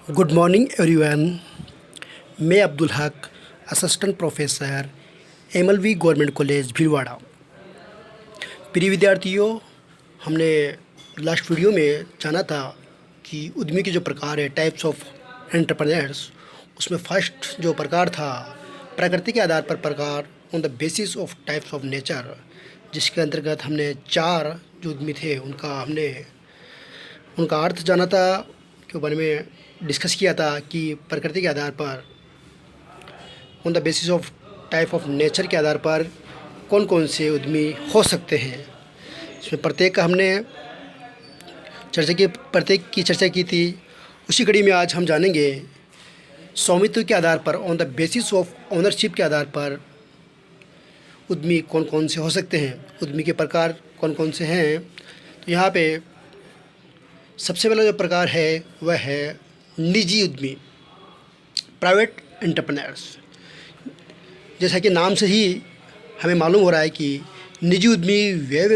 Good morning everyone. मैं Abdul Haq, assistant professor MLV government college Bhilwara. प्रिय विद्यार्थियों, हमने लास्ट वीडियो में जाना था कि उद्यमी के जो प्रकार है, टाइप्स ऑफ एंटरप्रेन्योर्स, उसमें फर्स्ट जो प्रकार था प्रकृति के आधार पर प्रकार, on the basis of types of nature, जिसके अंतर्गत हमने 4 जो उद्यमी थे उनका अर्थ जाना था, के बारे में डिस्कस किया था कि प्रकृति के आधार पर, on the basis of type of nature के आधार पर कौन कौन से उद्यमी हो सकते हैं। इसमें प्रत्येक की चर्चा की थी। उसी कड़ी में आज हम जानेंगे स्वामित्व के आधार पर, on the basis of ownership के आधार पर उद्यमी कौन कौन से हो सकते हैं, उद्यमी के प्रकार कौन कौन से हैं। तो यहाँ पे सबसे पहला जो प्रकार है वह है निजी उद्यमी, प्राइवेट एंटरप्रेन्योर्स। जैसा कि नाम से ही हमें मालूम हो रहा है कि निजी उद्यमी वे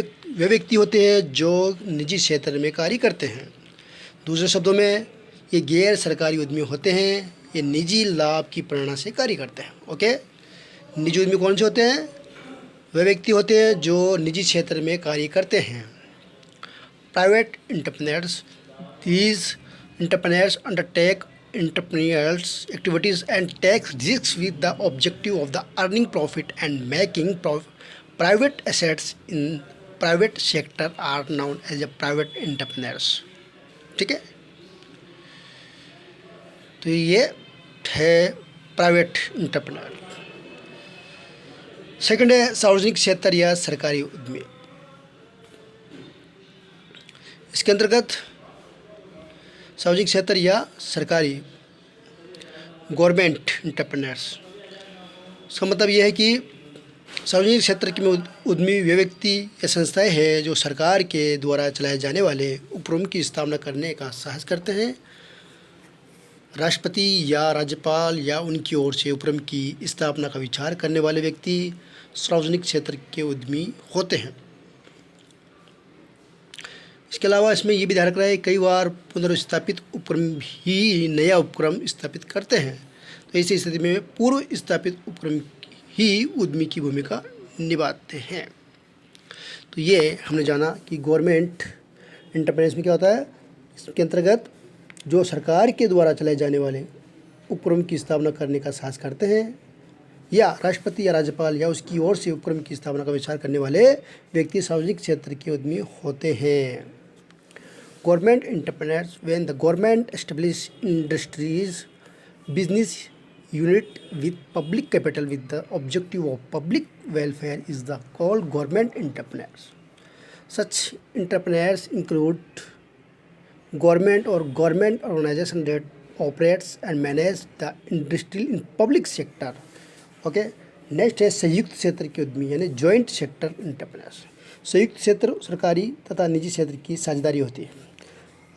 व्यक्ति होते हैं जो निजी क्षेत्र में कार्य करते हैं। दूसरे शब्दों में, ये गैर सरकारी उद्यमी होते हैं, ये निजी लाभ की प्रेरणा से कार्य करते हैं। ओके, निजी उद्यमी कौन से होते हैं? वे व्यक्ति होते हैं जो निजी क्षेत्र में कार्य करते हैं। Private entrepreneurs, these entrepreneurs undertake entrepreneurial activities and take risks with the objective of the earning profit and making private assets in private sector are known as a private entrepreneurs। ठीक है, तो ये है प्राइवेट एंटरप्रेन्योर। सेकंड है सार्वजनिक क्षेत्र या सरकारी उद्यमी। इसके अंतर्गत सार्वजनिक क्षेत्र या सरकारी गवर्नमेंट एंटरप्रेन्योर्स, इसका मतलब यह है कि सार्वजनिक क्षेत्र के उद्यमी वे व्यक्ति या संस्थाएं हैं जो सरकार के द्वारा चलाए जाने वाले उपक्रम की स्थापना करने का साहस करते हैं। राष्ट्रपति या राज्यपाल या उनकी ओर से उपक्रम की स्थापना का विचार करने वाले व्यक्ति सार्वजनिक क्षेत्र के उद्यमी होते हैं। इसके अलावा इसमें ये भी ध्यान रखना है, कई बार पुनर्स्थापित उपक्रम ही नया उपक्रम स्थापित करते हैं। तो ऐसी स्थिति में पूर्व स्थापित उपक्रम ही उद्यमी की भूमिका निभाते हैं। तो ये हमने जाना कि गवर्नमेंट एंटरप्रेन्योर्स में क्या होता है। इसके अंतर्गत जो सरकार के द्वारा चलाए जाने वाले उपक्रम की स्थापना करने का साहस करते हैं, या राष्ट्रपति या राज्यपाल या उसकी ओर से उपक्रम की स्थापना का विचार करने वाले व्यक्ति सार्वजनिक क्षेत्र के उद्यमी होते हैं। Government entrepreneurs, when the government establish industries, business unit with public capital with the objective of public welfare is the called government entrepreneurs. Such entrepreneurs include government or government organization that operates and manage the industry in public sector. Okay, next है संयुक्त क्षेत्र के उद्यमी यानी joint sector entrepreneurs. संयुक्त क्षेत्र सरकारी तथा निजी क्षेत्र की साझेदारी होती है।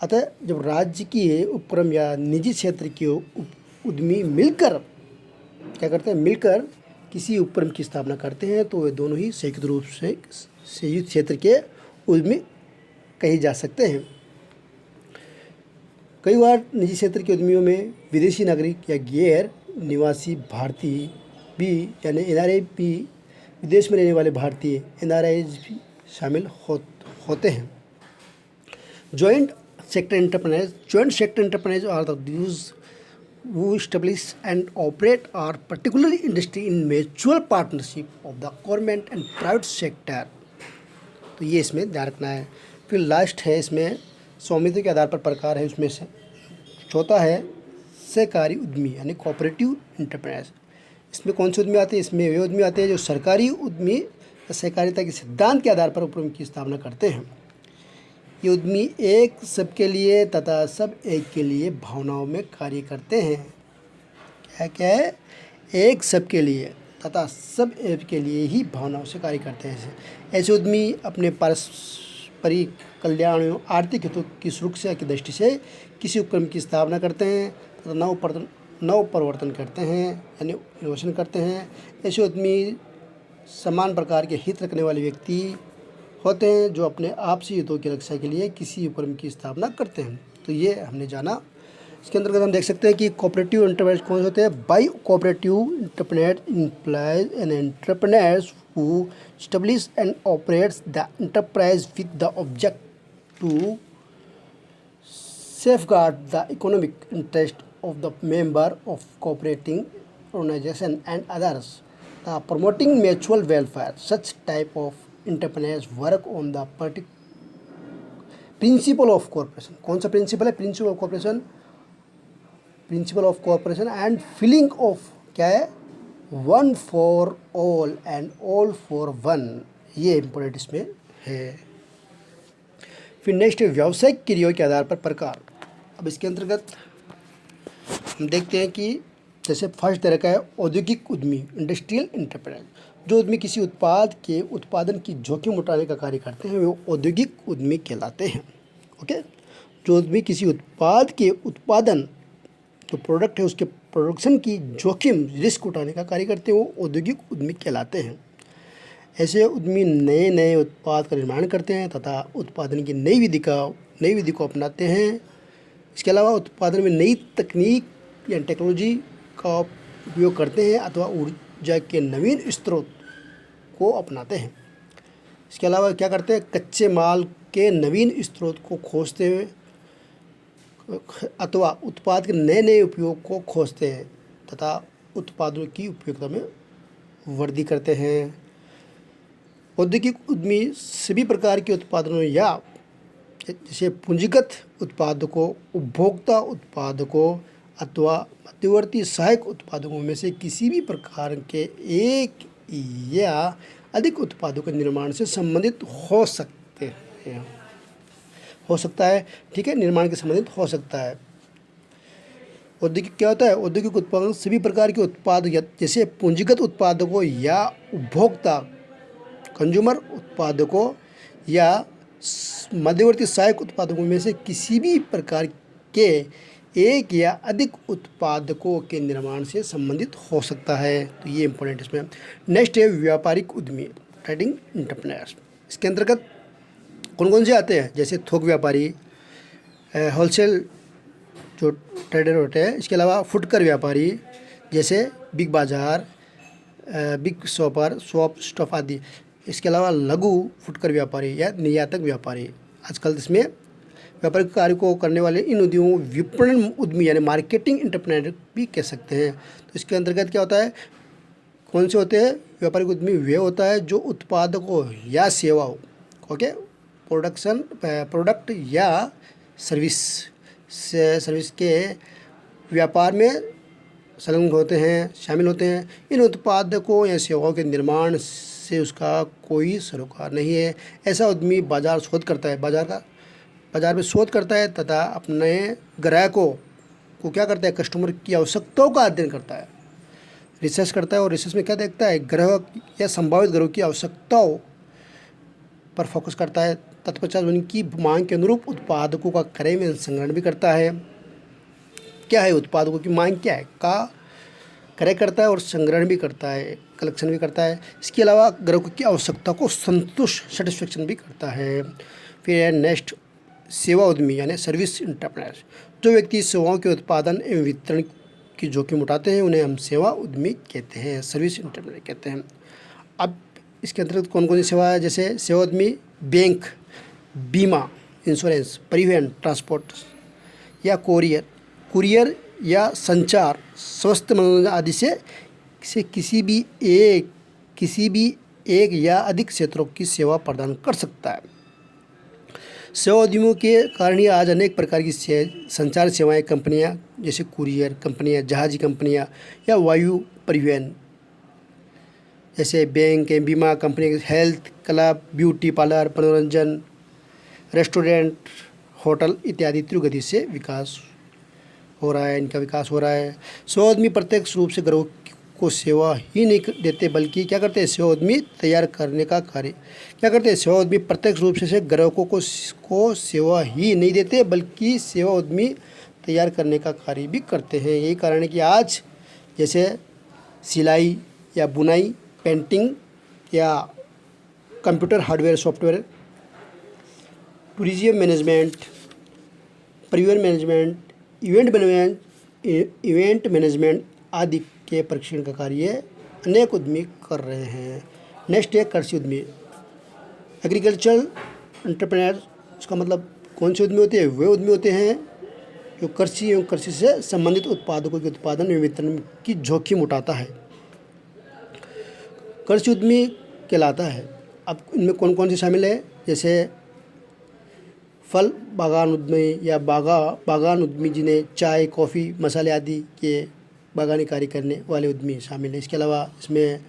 अतः जब राज्य की उपक्रम या निजी क्षेत्र के उद्यमी मिलकर क्या करते हैं, मिलकर किसी उपक्रम की स्थापना करते हैं, तो वे दोनों ही संयुक्त रूप से संयुक्त क्षेत्र के उद्यमी कहे जा सकते हैं। कई बार निजी क्षेत्र के उद्यमियों में विदेशी नागरिक या गैर निवासी भारतीय भी यानी NRI भी, विदेश में रहने वाले भारतीय NRI भी शामिल होते हैं। Joint sector entrepreneurs. Joint sector entrepreneurs are those who establish and operate or particular industry in mutual partnership of the government and private sector। तो ये इसमें ध्यान रखना है। फिर लास्ट है इसमें स्वामित्व के आधार पर प्रकार है, उसमें से चौथा है सहकारी उद्यमी यानी कोऑपरेटिव एंटरप्रेन्योर्स। इसमें कौन से उद्यमी आते हैं? इसमें वे उद्यमी आते हैं जो सरकारी उद्यमी सहकारिता के सिद्धांत के आधार पर उपक्रम की स्थापना करते हैं। ये उद्यमी एक सबके लिए तथा सब एक के लिए भावनाओं में कार्य करते हैं। क्या है? एक सबके लिए तथा सब एक के लिए ही भावनाओं से कार्य करते हैं। ऐसे उद्यमी अपने पारस्परिक कल्याण एवं आर्थिक हितों की सुरक्षा की दृष्टि से किसी उपक्रम की स्थापना करते हैं तथा नव परिवर्तन करते हैं यानी इनोवेशन करते हैं। ऐसे उद्यमी समान प्रकार के हित रखने वाले व्यक्ति होते हैं जो अपने आपसी हितों की रक्षा के लिए किसी उपक्रम की स्थापना करते हैं। तो ये हमने जाना इसके अंतर्गत हम देख सकते हैं कि कोऑपरेटिव एंटरप्राइज कौन से होते हैं। By cooperative entrepreneur implies an entrepreneurs who establish and operates the enterprise with the object to safeguard the economic interest of the member of cooperating organization and others, promoting mutual welfare. Such type of entrepreneurs work on the principle of corporation. कौन सा principal है? Principle of corporation, principle of corporation and feeling of क्या है? One for all and all for one, ये important इसमें है। फिर next व्यावसायिक क्रियाओं के आधार पर प्रकार। अब इसके अंतर्गत हम देखते हैं कि जैसे फर्स्ट तरह का है औद्योगिक उद्यमी, इंडस्ट्रियल एंटरप्राइज। जो उद्यमी किसी उत्पाद के उत्पादन की जोखिम उठाने का कार्य करते हैं वो औद्योगिक उद्यमी कहलाते हैं। ओके, जो उद्यमी किसी उत्पाद के उत्पादन, जो प्रोडक्ट है उसके प्रोडक्शन की जोखिम रिस्क उठाने का कार्य करते हैं वो औद्योगिक उद्यमी कहलाते हैं। ऐसे उद्यमी नए नए उत्पाद का निर्माण करते हैं तथा उत्पादन की नई विधि को अपनाते हैं। इसके अलावा उत्पादन में नई तकनीक या टेक्नोलॉजी का उपयोग करते हैं अथवा ऊर्जा के नवीन स्रोत को अपनाते हैं। इसके अलावा क्या करते हैं? कच्चे माल के नवीन स्रोत को खोजते हुए अथवा उत्पाद के नए नए उपयोग को खोजते हैं तथा उत्पादों की उपयोगिता में वृद्धि करते हैं। औद्योगिक उद्यमी सभी प्रकार के उत्पादनों या जैसे पूंजीगत उत्पादकों, उपभोक्ता उत्पादकों अथवा मध्यवर्ती सहायक उत्पादकों में से किसी भी प्रकार के एक या अधिक उत्पादों के निर्माण से संबंधित हो सकते हैं, हो सकता है। ठीक है, निर्माण के संबंधित हो सकता है। औद्योगिक क्या होता है? औद्योगिक उत्पादन सभी प्रकार के उत्पाद जैसे पूंजीगत उत्पादकों या उपभोक्ता कंज्यूमर उत्पादकों या मध्यवर्ती सहायक उत्पादकों में से किसी भी प्रकार के एक या अधिक उत्पादकों के निर्माण से संबंधित हो सकता है। तो ये इंपॉर्टेंट इसमें। नेक्स्ट है व्यापारिक उद्यमी, ट्रेडिंग एंटरप्रेन्योर्स। इसके अंतर्गत कौन कौन से आते हैं? जैसे थोक व्यापारी, होलसेल जो ट्रेडर होते हैं। इसके अलावा फुटकर व्यापारी जैसे बिग बाज़ार, बिग शॉपर, शॉप स्टॉप आदि। इसके अलावा लघु फुटकर व्यापारी या निर्यातक व्यापारी। आजकल इसमें व्यापारिक कार्य को करने वाले इन उद्यमों विपणन उद्यमी यानी मार्केटिंग एंटरप्रेन्योर भी कह सकते हैं। तो इसके अंतर्गत क्या होता है? कौन से होते हैं? व्यापारिक उद्यमी वे होता है जो उत्पादकों या सेवाओं, ओके, प्रोडक्ट या सर्विस के व्यापार में संलग्न होते हैं, शामिल होते हैं। इन उत्पादकों या सेवाओं के निर्माण से उसका कोई सरोकार नहीं है। ऐसा उद्यमी बाजार शोध करता है, बाजार में शोध करता है तथा अपने ग्राहकों को क्या करता है? कस्टमर की आवश्यकताओं का अध्ययन करता है, रिसर्च करता है। और रिसर्च में क्या देखता है? ग्राहक या संभावित ग्राहक की आवश्यकताओं पर फोकस करता है। तत्पश्चात उनकी मांग के अनुरूप उत्पादकों का क्रय में संग्रहण भी करता है। क्या है? उत्पादकों की मांग क्या है का क्रय करता है और संग्रहण भी करता है, कलेक्शन भी करता है। इसके अलावा ग्राहकों की आवश्यकता को संतुष्ट, सेटिस्फेक्शन भी करता है। फिर है नेक्स्ट सेवा उद्यमी यानी सर्विस एंटरप्रेन्योर। जो व्यक्ति सेवाओं के उत्पादन एवं वितरण की जोखिम उठाते हैं उन्हें हम सेवा उद्यमी कहते हैं, सर्विस एंटरप्रेन्योर कहते हैं। अब इसके अंतर्गत कौन कौन सी सेवा है? जैसे सेवा उद्यमी बैंक, बीमा, इंश्योरेंस, परिवहन, ट्रांसपोर्ट या कुरियर या संचार, स्वास्थ्य, मनोरंजन आदि से किसी भी एक या अधिक क्षेत्रों की सेवा प्रदान कर सकता है। सेवा उद्यमियों के कारण ही आज अनेक प्रकार की संचार सेवाएं कंपनियां जैसे कुरियर कंपनियां, जहाजी कंपनियां या वायु परिवहन जैसे बैंक, बीमा company, health club, beauty parlour, मनोरंजन, रेस्टोरेंट, होटल इत्यादि तीव्र गति से विकास हो रहा है, इनका विकास हो रहा है। सेवा उद्यमी प्रत्यक्ष रूप से ग्राहक को सेवा ही नहीं देते बल्कि क्या करते हैं? सेवा उद्यमी तैयार करने का कार्य क्या करते हैं? सेवा उद्यमी प्रत्यक्ष रूप से ग्राहकों को सेवा ही नहीं देते बल्कि सेवा उद्यमी तैयार करने का कार्य भी करते हैं। यही कारण है कि आज जैसे सिलाई या बुनाई, पेंटिंग या computer hardware software, tourism management, परिवहन मैनेजमेंट, इवेंट मैनेजमेंट आदि के प्रशिक्षण का कार्य अनेक उद्यमी कर रहे हैं। नेक्स्ट है कृषि उद्यमी। एग्रीकल्चरल एंटरप्रेन्योर, इसका मतलब कौन से उद्यमी होते हैं? वे उद्यमी होते हैं जो कृषि एवं कृषि से संबंधित उत्पादकों के उत्पादन एवं वितरण की जोखिम उठाता है, कृषि उद्यमी कहलाता है। अब इनमें कौन कौन से शामिल है? जैसे फल बागान उद्यमी या बागान उद्यमी, जिन्हें चाय, कॉफ़ी, मसाले आदि के बागानी कार्य करने वाले उद्यमी शामिल हैं। इसके अलावा इसमें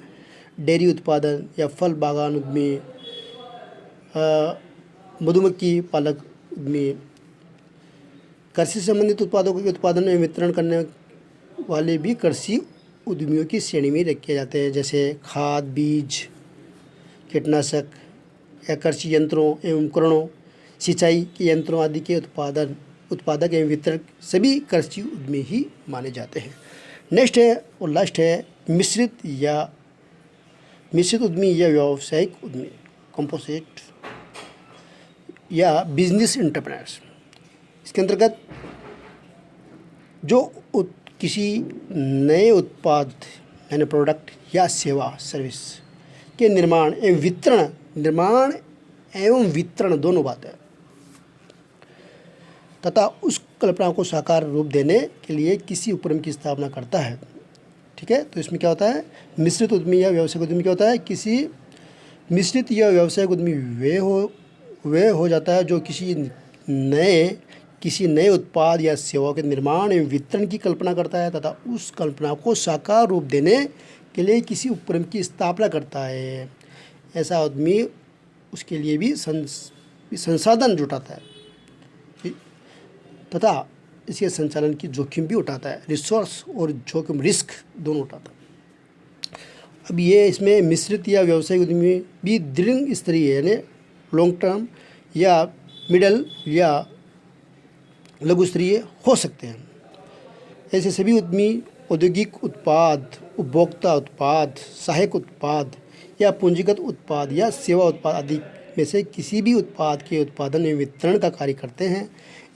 डेयरी उत्पादन या फल बागान उद्यमी, मधुमक्खी पालक उद्यमी, कृषि से संबंधित उत्पादों के उत्पादन एवं वितरण करने वाले भी कृषि उद्यमियों की श्रेणी में रखे जाते हैं। जैसे खाद, बीज, कीटनाशक या कृषि यंत्रों एवं उपकरणों, सिंचाई के यंत्रों आदि के उत्पादक एवं वितरक सभी कृषि उद्यमी ही माने जाते हैं। नेक्स्ट है और लास्ट है मिश्रित उद्यमी या व्यावसायिक उद्यमी, कंपोजिट या बिजनेस एंटरप्रेन्योर्स। इसके अंतर्गत जो किसी नए उत्पाद यानी प्रोडक्ट या सेवा सर्विस के निर्माण एवं वितरण दोनों बात है तथा उस कल्पना को साकार रूप देने के लिए किसी उपक्रम की स्थापना करता है। ठीक है, तो इसमें क्या होता है? मिश्रित उद्यमी या व्यावसायिक उद्यमी क्या होता है? किसी मिश्रित या व्यावसायिक उद्यमी वे हो जाता है जो किसी नए उत्पाद या सेवा के निर्माण एवं वितरण की कल्पना करता है तथा उस कल्पना को साकार रूप देने के लिए किसी उपक्रम की स्थापना करता है। ऐसा उद्यमी उसके लिए भी संसाधन जुटाता है तथा इसके संचालन की जोखिम भी उठाता है। रिसोर्स और जोखिम, रिस्क दोनों उठाता है। अब ये इसमें मिश्रित या व्यावसायिक उद्यमी भी दीर्घ स्तरीय यानी लॉन्ग टर्म या मिडल या लघु स्तरीय हो सकते हैं। ऐसे सभी उद्यमी औद्योगिक उत्पाद, उपभोक्ता उत्पाद, सहायक उत्पाद या पूंजीगत उत्पाद या सेवा उत्पाद आदि में से किसी भी उत्पाद के उत्पादन एवं वितरण का कार्य करते हैं।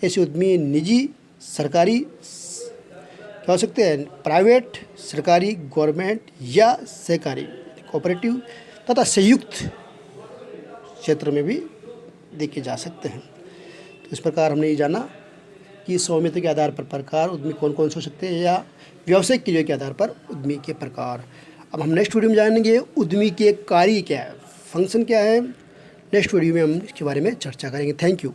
ऐसे उद्यमी निजी, सरकारी क्या हो सकते हैं? प्राइवेट, सरकारी, गवर्नमेंट या सहकारी, कोऑपरेटिव तथा संयुक्त क्षेत्र में भी देखे जा सकते हैं। तो इस प्रकार हमने ये जाना कि स्वामित्व के आधार पर प्रकार उद्यमी कौन कौन से हो सकते हैं या व्यावसायिक क्रिया के आधार पर उद्यमी के प्रकार। अब हम नेक्स्ट वीडियो में जानेंगे उद्यमी के कार्य क्या है, फंक्शन क्या है। नेक्स्ट वीडियो में हम इसके बारे में चर्चा करेंगे। Thank you.